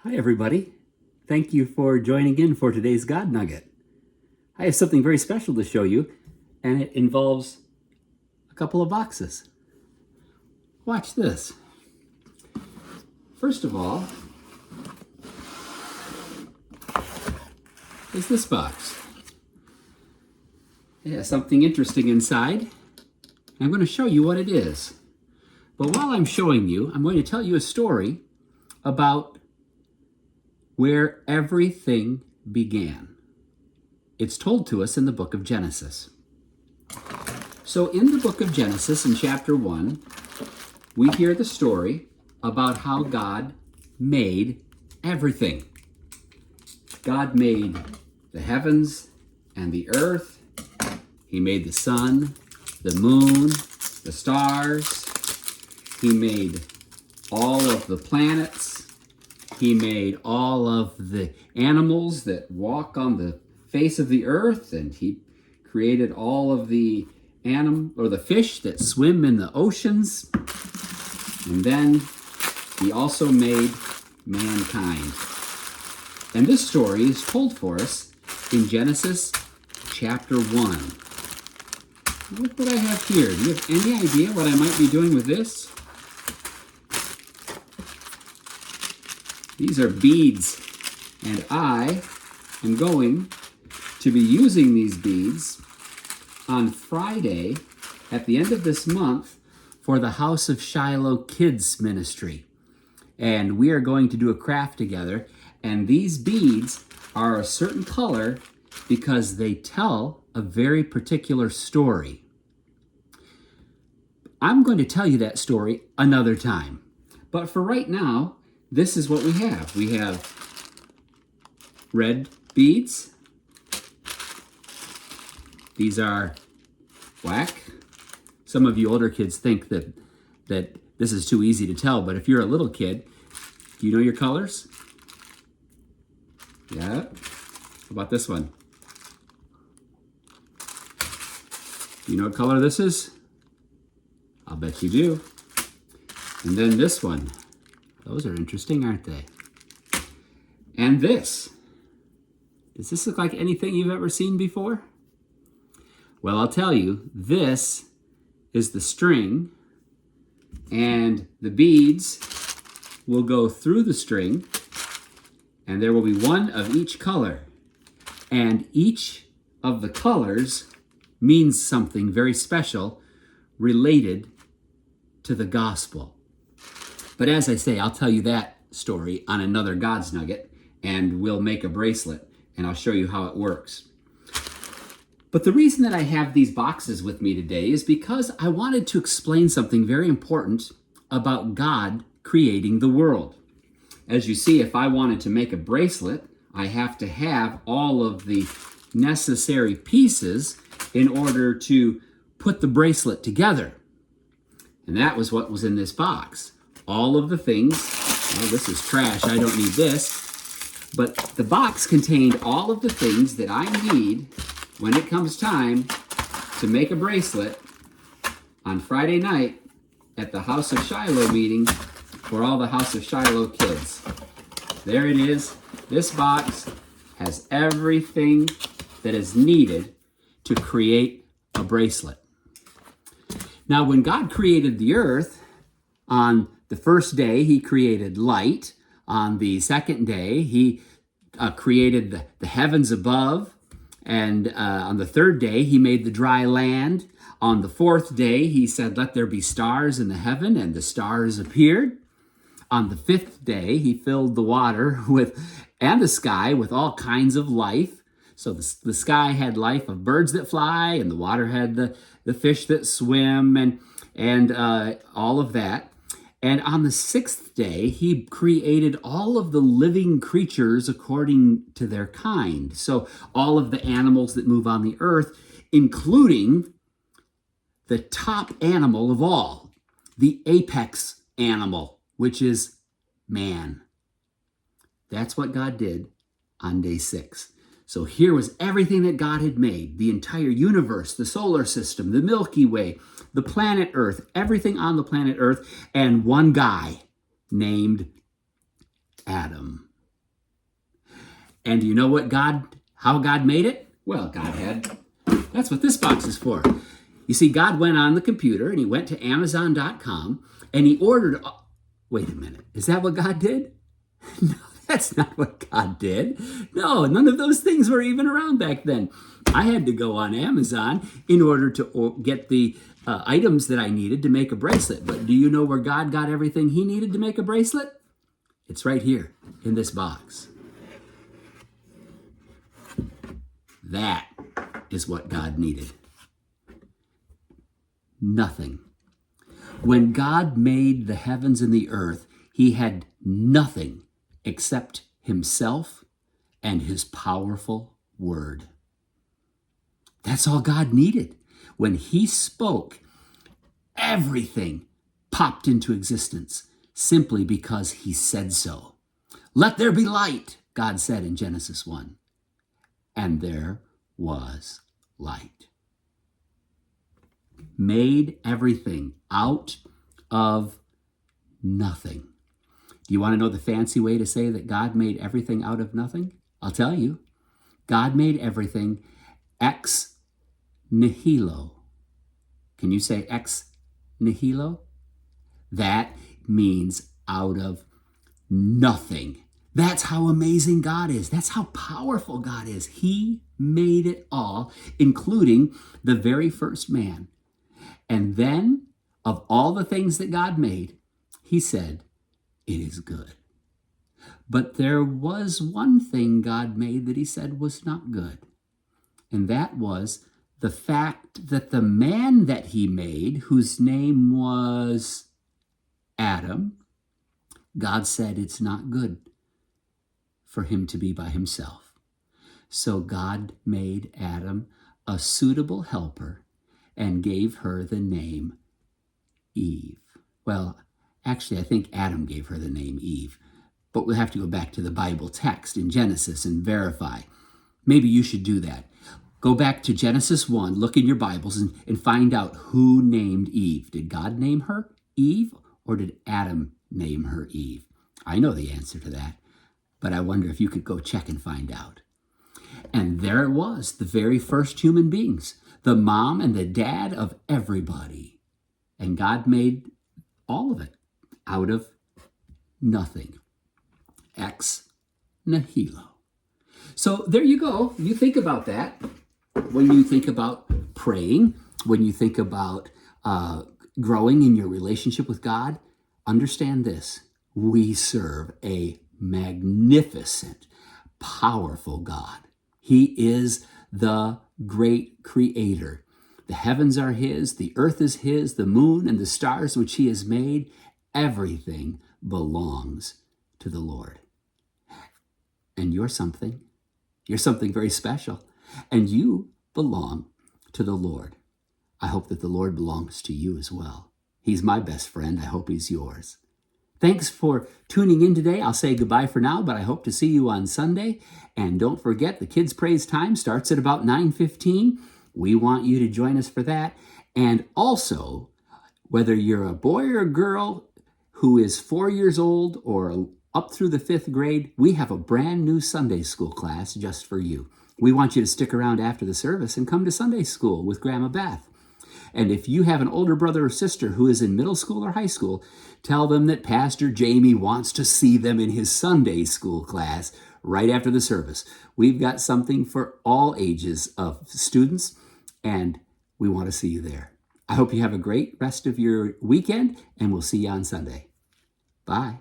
Hi, everybody. Thank you for joining in for today's God Nugget. I have something very special to show you, and it involves a couple of boxes. Watch this. First of all, is this box. It has something interesting inside. I'm going to show you what it is. But while I'm showing you, I'm going to tell you a story about where everything began. It's told to us in the book of Genesis. So in the book of Genesis, in chapter 1, we hear the story about how God made everything. God made the heavens and the earth. He made the sun, the moon, the stars. He made all of the planets. He made all of the animals that walk on the face of the earth, and he created all of the the fish that swim in the oceans. And then he also made mankind. And this story is told for us in Genesis chapter 1. Look what I have here. Do you have any idea what I might be doing with this? These are beads, and I am going to be using these beads on Friday at the end of this month for the House of Shiloh Kids Ministry. And we are going to do a craft together, and these beads are a certain color because they tell a very particular story. I'm going to tell you that story another time, but for right now, this is what we have. We have red beads. These are black. Some of you older kids think that this is too easy to tell, but if you're a little kid, do you know your colors? Yeah. How about this one? Do you know what color this is? I'll bet you do. And then this one. Those are interesting, aren't they? And this. Does this look like anything you've ever seen before? Well, I'll tell you, this is the string, and the beads will go through the string, and there will be one of each color. And each of the colors means something very special related to the gospel. But as I say, I'll tell you that story on another God's Nugget, and we'll make a bracelet, and I'll show you how it works. But the reason that I have these boxes with me today is because I wanted to explain something very important about God creating the world. As you see, if I wanted to make a bracelet, I have to have all of the necessary pieces in order to put the bracelet together. And that was what was in this box. All of the things. Well, this is trash, I don't need this. But the box contained all of the things that I need when it comes time to make a bracelet on Friday night at the House of Shiloh meeting for all the House of Shiloh kids. There it is. This box has everything that is needed to create a bracelet. Now, when God created the earth, on the first day, he created light. On the second day, he created the heavens above. And on the third day, he made the dry land. On the fourth day, he said, "Let there be stars in the heaven," and the stars appeared. On the fifth day, he filled the water and the sky with all kinds of life. So the sky had life of birds that fly, and the water had the fish that swim, and all of that. And on the sixth day, he created all of the living creatures according to their kind. So all of the animals that move on the earth, including the top animal of all, the apex animal, which is man. That's what God did on day 6. So here was everything that God had made, the entire universe, the solar system, the Milky Way, the planet Earth, everything on the planet Earth, and one guy named Adam. And do you know how God made it? Well, that's what this box is for. You see, God went on the computer and he went to Amazon.com and he ordered, wait a minute, is that what God did? No, that's not what God did. No, none of those things were even around back then. I had to go on Amazon in order to get the items that I needed to make a bracelet. But do you know where God got everything he needed to make a bracelet? It's right here in this box. That is what God needed. Nothing. When God made the heavens and the earth, he had nothing except himself and his powerful word. That's all God needed. When he spoke, everything popped into existence simply because he said so. Let there be light, God said in Genesis 1. And there was light. Made everything out of nothing. Do you want to know the fancy way to say that God made everything out of nothing? I'll tell you. God made everything ex nihilo. Can you say ex nihilo? That means out of nothing. That's how amazing God is. That's how powerful God is. He made it all, including the very first man. And then, of all the things that God made, he said, it is good. But there was one thing God made that he said was not good. And that was the fact that the man that he made, whose name was Adam, God said it's not good for him to be by himself. So God made Adam a suitable helper and gave her the name Eve. Well, actually, I think Adam gave her the name Eve, but we'll have to go back to the Bible text in Genesis and verify. Maybe you should do that. Go back to Genesis 1, look in your Bibles, and find out who named Eve. Did God name her Eve, or did Adam name her Eve? I know the answer to that, but I wonder if you could go check and find out. And there it was, the very first human beings, the mom and the dad of everybody. And God made all of it out of nothing. Ex nihilo. So there you go. You think about that when you think about praying, when you think about growing in your relationship with God. Understand this. We serve a magnificent, powerful God. He is the great creator. The heavens are his, the earth is his, the moon and the stars which he has made. Everything belongs to the Lord. And you're something. You're something very special. And you belong to the Lord. I hope that the Lord belongs to you as well. He's my best friend. I hope he's yours. Thanks for tuning in today. I'll say goodbye for now, but I hope to see you on Sunday. And don't forget, the Kids Praise Time starts at about 9:15. We want you to join us for that. And also, whether you're a boy or a girl who is 4 years old or up through the 5th grade, we have a brand new Sunday school class just for you. We want you to stick around after the service and come to Sunday school with Grandma Beth. And if you have an older brother or sister who is in middle school or high school, tell them that Pastor Jamie wants to see them in his Sunday school class right after the service. We've got something for all ages of students, and we want to see you there. I hope you have a great rest of your weekend, and we'll see you on Sunday. Bye.